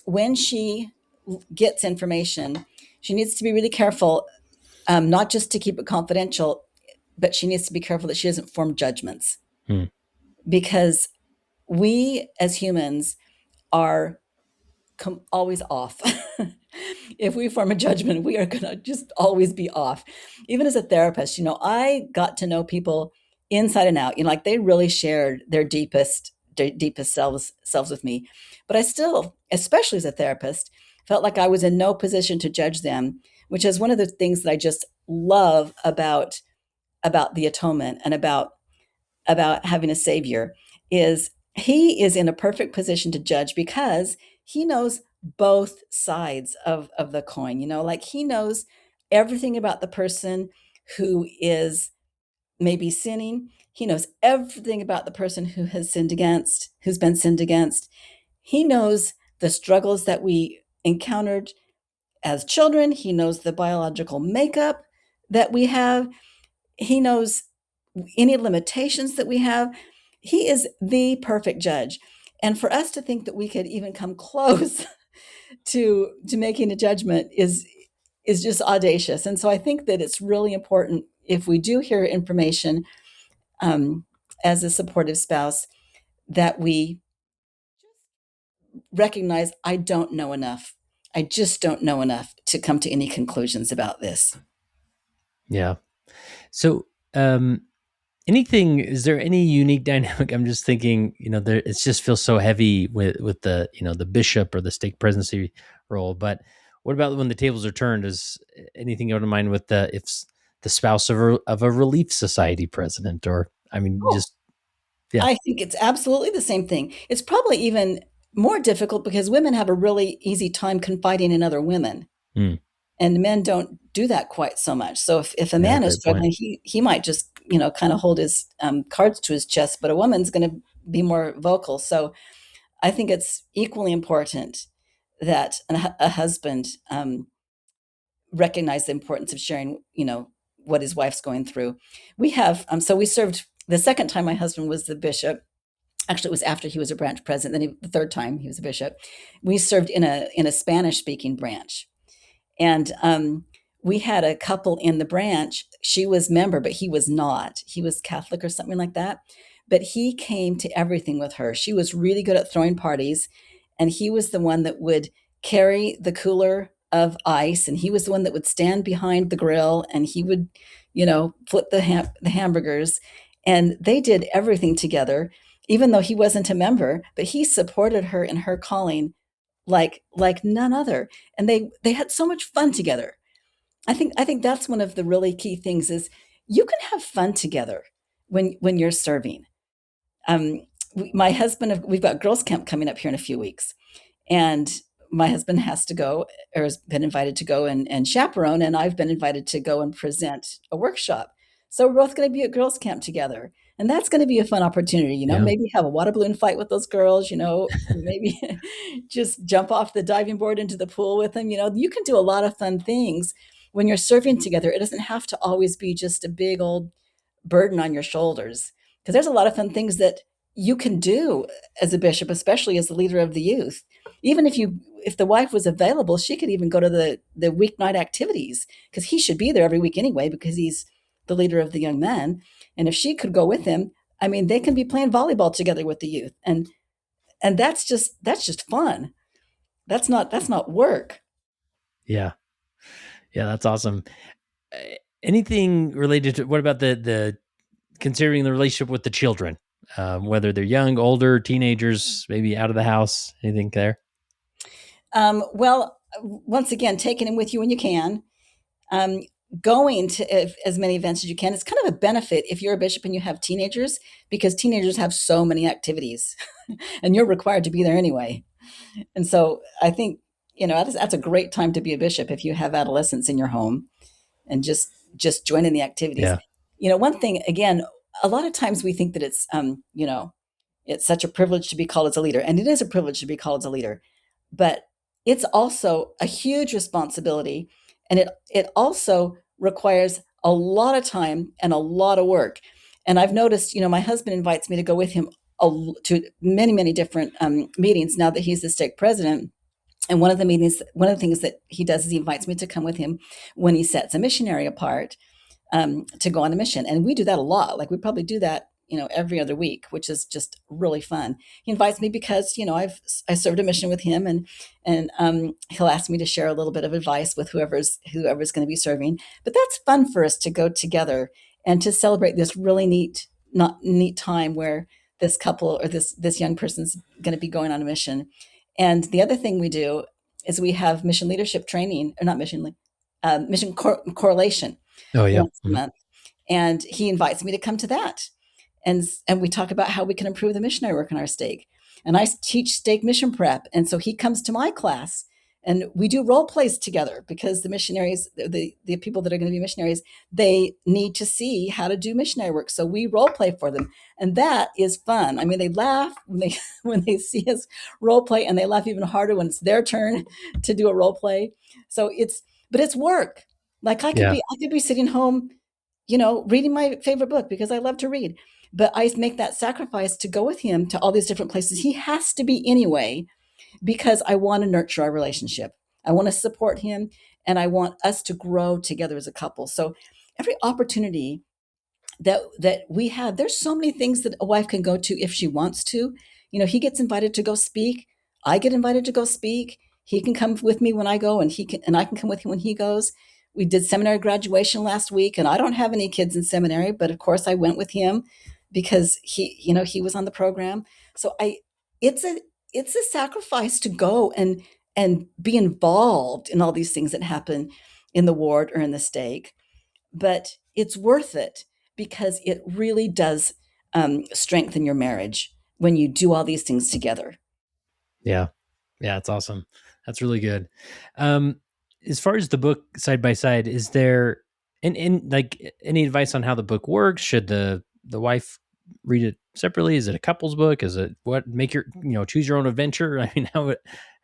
when she gets information, she needs to be really careful, not just to keep it confidential, but she needs to be careful that she doesn't form judgments, Hmm. because we as humans are always off. If we form a judgment, we are going to just always be off. Even as a therapist, I got to know people inside and out. Like they really shared their deepest selves with me. But I still, especially as a therapist, felt like I was in no position to judge them, which is one of the things that I just love about the atonement and about having a savior. Is he is in a perfect position to judge because he knows both sides of the coin. Like he knows everything about the person who is maybe sinning. He knows everything about the person who's been sinned against. He knows the struggles that we encountered as children. He knows the biological makeup that we have. He knows any limitations that we have. He is the perfect judge. And for us to think that we could even come close to making a judgment is just audacious. And so I think that it's really important, if we do hear information, as a supportive spouse, that we recognize, I don't know enough. I just don't know enough to come to any conclusions about this. Yeah. So, is there any unique dynamic? I'm just thinking, it just feels so heavy with the, the bishop or the stake presidency role. But what about when the tables are turned? Is anything go to mind with the spouse of a Relief Society president, or, Oh, just, yeah. I think it's absolutely the same thing. It's probably even more difficult because women have a really easy time confiding in other women, Hmm. and men don't do that quite so much. So if a Yeah, man is great point. struggling, he might just kind of hold his cards to his chest, but a woman's going to be more vocal. So I think it's equally important that a husband recognize the importance of sharing, what his wife's going through. We have so we served the second time my husband was the bishop. Actually, it was after he was a branch president. Then the third time he was a bishop. We served in a Spanish speaking branch, and we had a couple in the branch. She was member, but he was not. He was Catholic or something like that. But he came to everything with her. She was really good at throwing parties, and he was the one that would carry the cooler of ice, and he was the one that would stand behind the grill, and he would, flip the hamburgers, and they did everything together. Even though he wasn't a member, but he supported her in her calling like none other, and they had so much fun together. I think that's one of the really key things is you can have fun together when you're serving. My husband, we've got girls camp coming up here in a few weeks, and my husband has to go, or has been invited to go and chaperone, and I've been invited to go and present a workshop. So we're both going to be at girls camp together, and that's going to be a fun opportunity. Yeah. Maybe have a water balloon fight with those girls. Maybe just jump off the diving board into the pool with them. You can do a lot of fun things when you're serving together. It doesn't have to always be just a big old burden on your shoulders, because there's a lot of fun things that you can do as a bishop, especially as the leader of the youth. Even if the wife was available, she could even go to the weeknight activities, because he should be there every week anyway, because he's the leader of the young men. And if she could go with him, they can be playing volleyball together with the youth, and that's just fun. That's not work. Yeah. Yeah. That's awesome. Uh, Anything related to, what about the considering the relationship with the children, whether they're young, older, teenagers, maybe out of the house, anything there? Well, once again, taking him with you when you can. Um, Going to as many events as you can. It's kind of a benefit if you're a bishop and you have teenagers, because teenagers have so many activities and you're required to be there anyway. And so I think, that's a great time to be a bishop if you have adolescents in your home, and just join in the activities. Yeah. One thing, again, a lot of times we think that it's such a privilege to be called as a leader, and it is a privilege to be called as a leader, but it's also a huge responsibility, and it also requires a lot of time and a lot of work. And I've noticed, my husband invites me to go with him to many, many different meetings now that he's the stake president. And one of the things that he does is he invites me to come with him when he sets a missionary apart, to go on a mission. And we do that a lot. Like we probably do that, every other week, which is just really fun. He invites me because, I served a mission with him, and he'll ask me to share a little bit of advice with whoever's going to be serving. But that's fun for us to go together and to celebrate this really neat time where this couple or this young person's going to be going on a mission. And the other thing we do is we have mission leadership training, or not mission correlation Oh, yeah. once a month. And he invites me to come to that. And we talk about how we can improve the missionary work in our stake. And I teach stake mission prep. And so he comes to my class and we do role plays together, because the missionaries, the people that are going to be missionaries, they need to see how to do missionary work. So we role play for them. And that is fun. I mean, they laugh when they see us role play, and they laugh even harder when it's their turn to do a role play. But it's work. Like I Yeah. could be sitting home, reading my favorite book because I love to read. But I make that sacrifice to go with him to all these different places. He has to be anyway, because I want to nurture our relationship. I want to support him, and I want us to grow together as a couple. So every opportunity that we have, there's so many things that a wife can go to if she wants to. He gets invited to go speak. I get invited to go speak. He can come with me when I go, and I can come with him when he goes. We did seminary graduation last week, and I don't have any kids in seminary, but of course I went with him because he was on the program. So it's a sacrifice to go and be involved in all these things that happen in the ward or in the stake, but it's worth it, because it really does strengthen your marriage when you do all these things together. Yeah. Yeah. It's awesome. That's really good. Um, as far as the book side by side, is there like any advice on how the book works? Should the wife read it separately? Is it a couple's book? Is it what make your, choose your own adventure? I mean,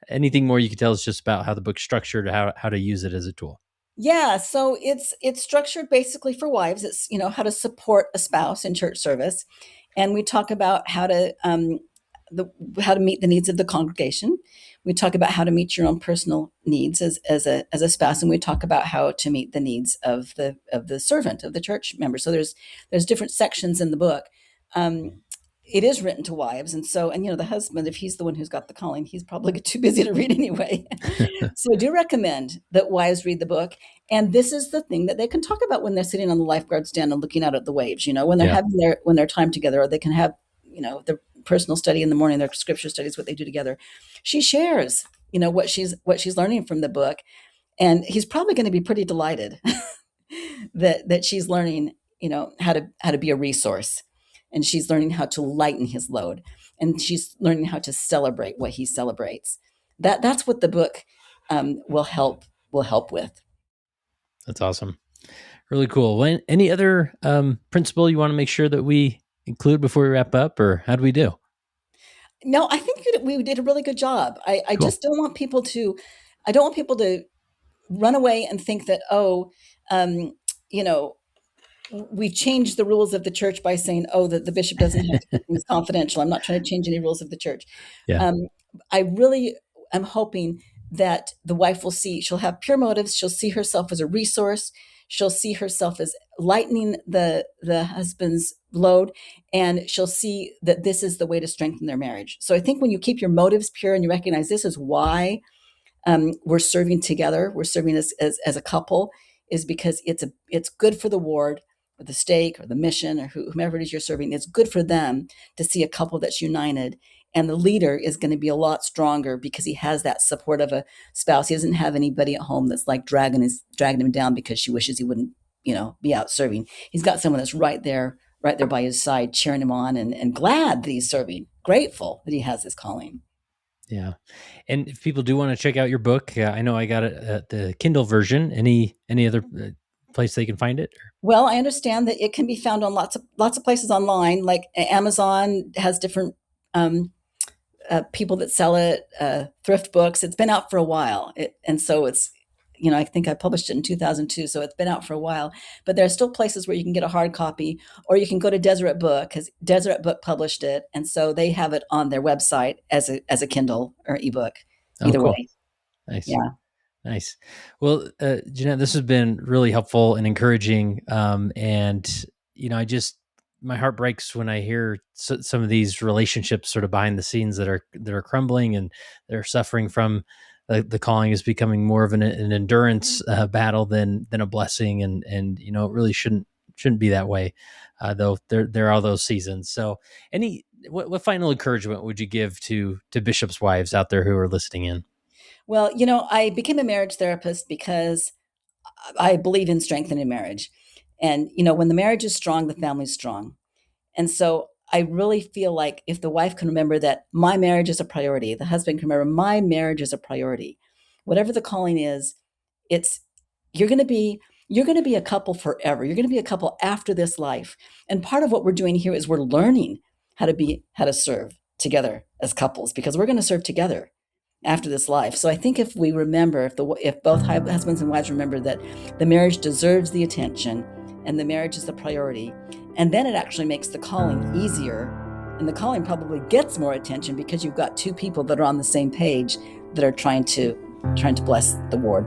anything more you could tell us just about how the book's structured, how to use it as a tool? Yeah, so it's structured basically for wives. It's how to support a spouse in church service, and we talk about how to meet the needs of the congregation. We talk about how to meet your own personal needs as a spouse, and we talk about how to meet the needs of the servant, of the church member. So there's different sections in the book. It is written to wives, and the husband, if he's the one who's got the calling, he's probably too busy to read anyway. So I do recommend that wives read the book. And this is the thing that they can talk about when they're sitting on the lifeguard stand and looking out at the waves, when they're Yeah. having their time together, or they can have, their personal study in the morning, their scripture studies, what they do together. She shares, what she's learning from the book. And he's probably going to be pretty delighted that she's learning, how to be a resource, and she's learning how to lighten his load, and she's learning how to celebrate what he celebrates. That's what the book will help with. That's awesome. Really cool. Any other principle you want to make sure that we include before we wrap up, or how do we do? No, I think that we did a really good job. I Cool. just don't want people to run away and think that, um, you know, we changed the rules of the church by saying, that the bishop doesn't have to keep things confidential. I'm not trying to change any rules of the church. Yeah. Um, I really am hoping that the wife she'll have pure motives. She'll see herself as a resource. She'll see herself as lightening the husband's load, and she'll see that this is the way to strengthen their marriage. So I think when you keep your motives pure and you recognize this is why we're serving together, we're serving as a couple, is because it's good for the ward or the stake or the mission or whomever it is you're serving. It's good for them to see a couple that's united And the leader is going to be a lot stronger because he has that support of a spouse. He doesn't have anybody at home that's like dragging him down because she wishes he wouldn't, be out serving. He's got someone that's right there by his side, cheering him on and glad that he's serving, grateful that he has this calling. Yeah. And if people do want to check out your book, I know I got it at the Kindle version. Any other place they can find it? Well, I understand that it can be found on lots of places online. Like Amazon has different people that sell it, thrift books. It's been out for a while, and so it's, I think I published it in 2002, so it's been out for a while. But there are still places where you can get a hard copy, or you can go to Deseret Book, because Deseret Book published it, and so they have it on their website as a Kindle or ebook. Either cool. way, nice. Yeah. Nice. Well, JeaNette, this has been really helpful and encouraging. And my heart breaks when I hear some of these relationships sort of behind the scenes that are crumbling and they're suffering from the calling is becoming more of an endurance battle than a blessing. And it really shouldn't be that way. Though there are those seasons. So what final encouragement would you give to bishops' wives out there who are listening in? Well, I became a marriage therapist because I believe in strengthening marriage. And, when the marriage is strong, the family's strong. And so I really feel like if the wife can remember that my marriage is a priority, the husband can remember my marriage is a priority. Whatever the calling is, you're going to be a couple forever. You're going to be a couple after this life. And part of what we're doing here is we're learning how to serve together as couples, because we're going to serve together after this life. So I think if we remember, if both husbands and wives remember that the marriage deserves the attention and the marriage is the priority, and then it actually makes the calling easier, and the calling probably gets more attention because you've got two people that are on the same page that are trying to bless the ward.